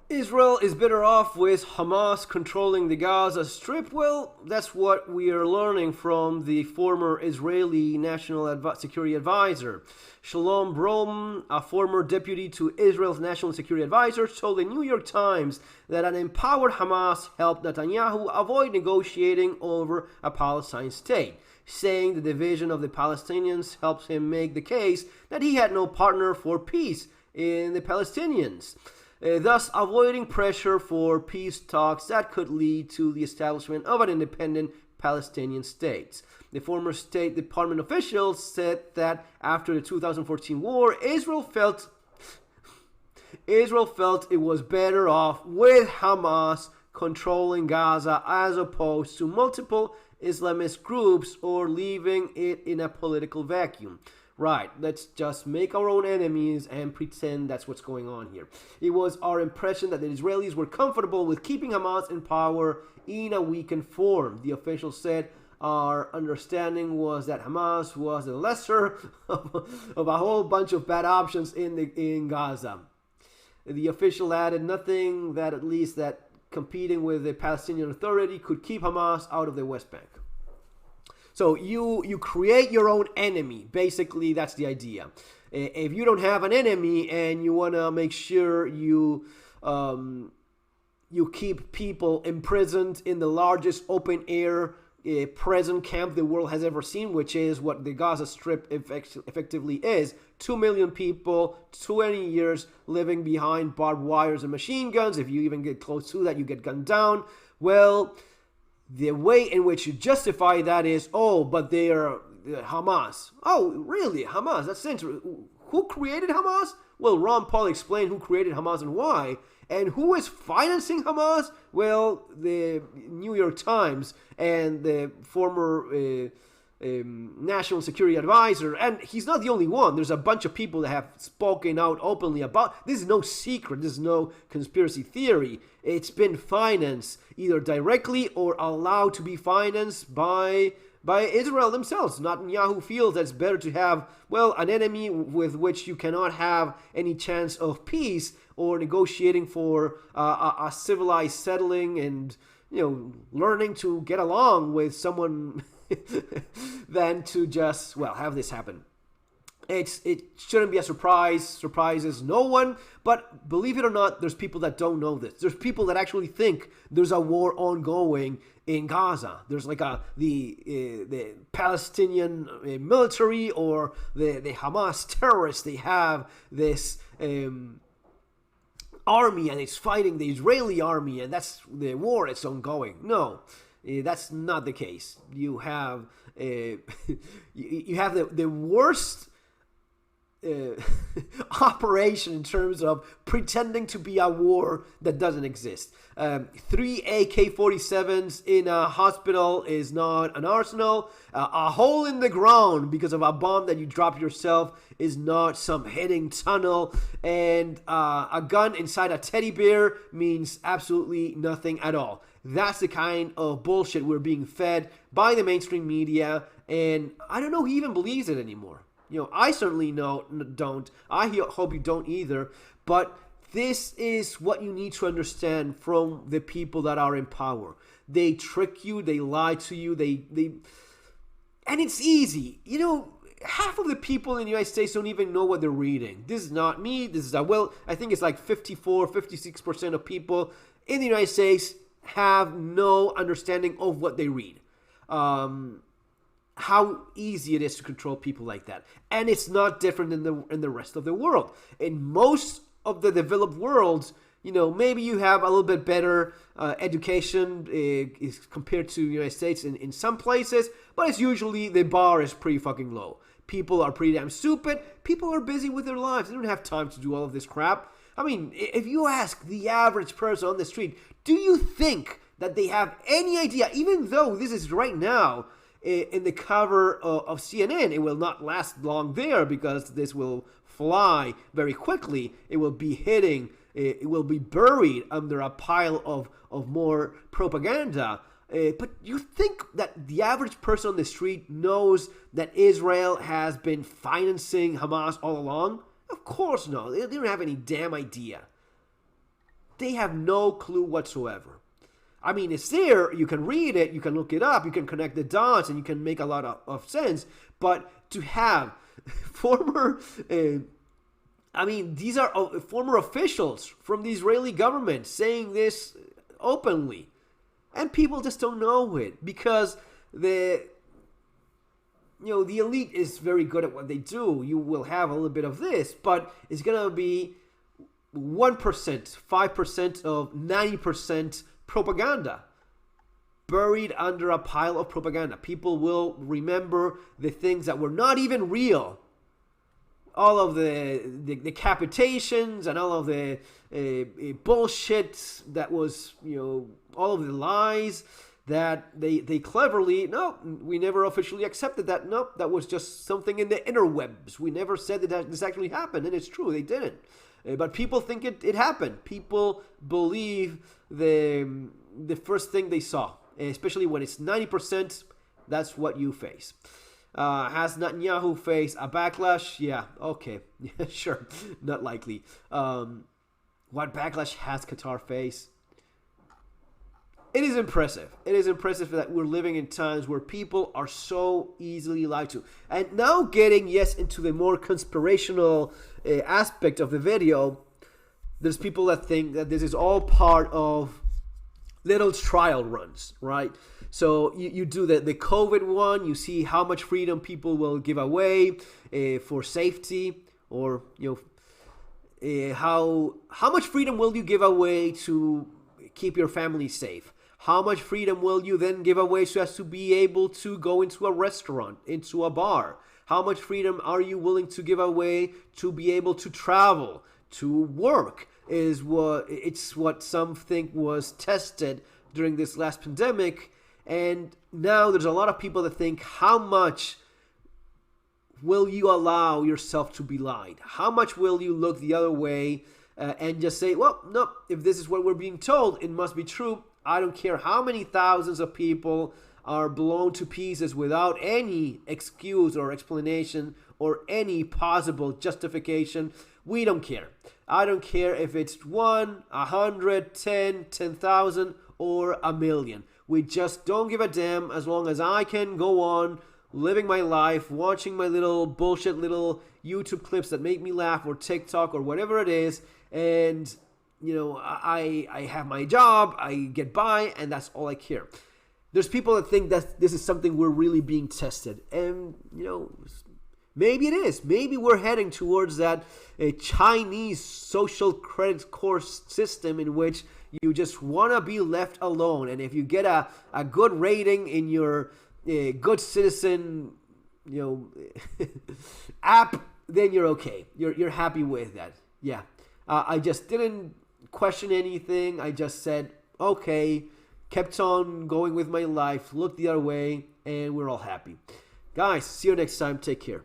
Israel is better off with Hamas controlling the Gaza Strip? Well, that's what we are learning from the former Israeli National Security Advisor. Shalom Brom, a former deputy to Israel's National Security Advisor, told the New York Times that an empowered Hamas helped Netanyahu avoid negotiating over a Palestine state, saying the division of the Palestinians helps him make the case that he had no partner for peace in the Palestinians. Thus avoiding pressure for peace talks that could lead to the establishment of an independent Palestinian state. The former State Department officials said that after the 2014 war, Israel felt it was better off with Hamas controlling Gaza as opposed to multiple Islamist groups or leaving it in a political vacuum. Right, let's just make our own enemies and pretend that's what's going on here. It was our impression that the Israelis were comfortable with keeping Hamas in power in a weakened form, the official said. Our understanding was that Hamas was the lesser of a whole bunch of bad options in Gaza. The official added nothing that at least that competing with the Palestinian Authority could keep Hamas out of the West Bank. So you create your own enemy. Basically, that's the idea. If you don't have an enemy and you want to make sure you keep people imprisoned in the largest open-air prison camp the world has ever seen, which is what the Gaza Strip effectively is. 2 million people, 20 years living behind barbed wires and machine guns. If you even get close to that, you get gunned down. Well, the way in which you justify that is, but they are Hamas. Oh, really? Hamas? That's interesting. Who created Hamas? Well, Ron Paul explained who created Hamas and why. And who is financing Hamas? Well, the New York Times and the former National Security Advisor. And he's not the only one. There's a bunch of people that have spoken out openly about this. Is no secret. This is no conspiracy theory. It's been financed either directly or allowed to be financed by Israel themselves. Netanyahu feels that it's better to have, an enemy with which you cannot have any chance of peace or negotiating for a civilized settling and, learning to get along with someone than to just, have this happen. It shouldn't be a surprise. Surprises no one. But believe it or not, there's people that don't know this. There's people that actually think there's a war ongoing in Gaza. There's like the Palestinian military or the Hamas terrorists. They have this army and it's fighting the Israeli army, and that's the war. It's ongoing. No. That's not the case. You have you have the worst operation in terms of pretending to be a war that doesn't exist. 3 AK-47s in a hospital is not an arsenal. A hole in the ground because of a bomb that you dropped yourself is not some hidden tunnel. And a gun inside a teddy bear means absolutely nothing at all. That's the kind of bullshit we're being fed by the mainstream media, and I don't know who even believes it anymore. I certainly don't. I hope you don't either. But this is what you need to understand from the people that are in power. They trick you. They lie to you. And it's easy. Half of the people in the United States don't even know what they're reading. This is not me. This is I think it's like 56% of people in the United States have no understanding of what they read. How easy it is to control people like that. And it's not different in the rest of the world. In most of the developed worlds, maybe you have a little bit better education compared to the United States in some places, but it's usually the bar is pretty fucking low. People are pretty damn stupid. People are busy with their lives. They don't have time to do all of this crap. I mean, if you ask the average person on the street, do you think that they have any idea, even though this is right now in the cover of CNN, it will not last long there because this will fly very quickly. It will be it will be buried under a pile of more propaganda. But you think that the average person on the street knows that Israel has been financing Hamas all along? Of course not. They don't have any damn idea. They have no clue whatsoever. I mean, it's there. You can read it. You can look it up. You can connect the dots, and you can make a lot of sense. But to have former, these are former officials from the Israeli government saying this openly, and people just don't know it because the elite is very good at what they do. You will have a little bit of this, but it's gonna be 1%, 5% of 90% propaganda buried under a pile of propaganda. People will remember the things that were not even real. All of the decapitations and all of the bullshit that was, all of the lies that they cleverly, no, we never officially accepted that. No, that was just something in the interwebs. We never said that this actually happened, and it's true, they didn't. But people think it happened. People believe the first thing they saw, especially when it's 90%, that's what you face. Has Netanyahu faced a backlash? Yeah, okay, yeah, sure, not likely. What backlash has Qatar faced? It is impressive. It is impressive that we're living in times where people are so easily lied to. And now getting, into the more conspirational aspect of the video, there's people that think that this is all part of little trial runs, right? So you do the COVID one, you see how much freedom people will give away for safety, or how much freedom will you give away to keep your family safe? How much freedom will you then give away so as to be able to go into a restaurant, into a bar? How much freedom are you willing to give away to be able to travel, to work? It's what some think was tested during this last pandemic. And now there's a lot of people that think, how much will you allow yourself to be lied? How much will you look the other way and just say, well, no, if this is what we're being told, it must be true. I don't care how many thousands of people are blown to pieces without any excuse or explanation or any possible justification. We don't care. I don't care if it's 1, 100, 10,000, or 1,000,000. We just don't give a damn as long as I can go on living my life, watching my little bullshit little YouTube clips that make me laugh, or TikTok, or whatever it is, and I have my job, I get by, and that's all I care. There's people that think that this is something we're really being tested, and maybe it is. Maybe we're heading towards that Chinese social credit score system in which you just want to be left alone, and if you get a good rating in your good citizen app, then you're okay. You're happy with that. Yeah. I just didn't question anything. I just said, okay, kept on going with my life, looked the other way, and we're all happy. Guys, see you next time. Take care.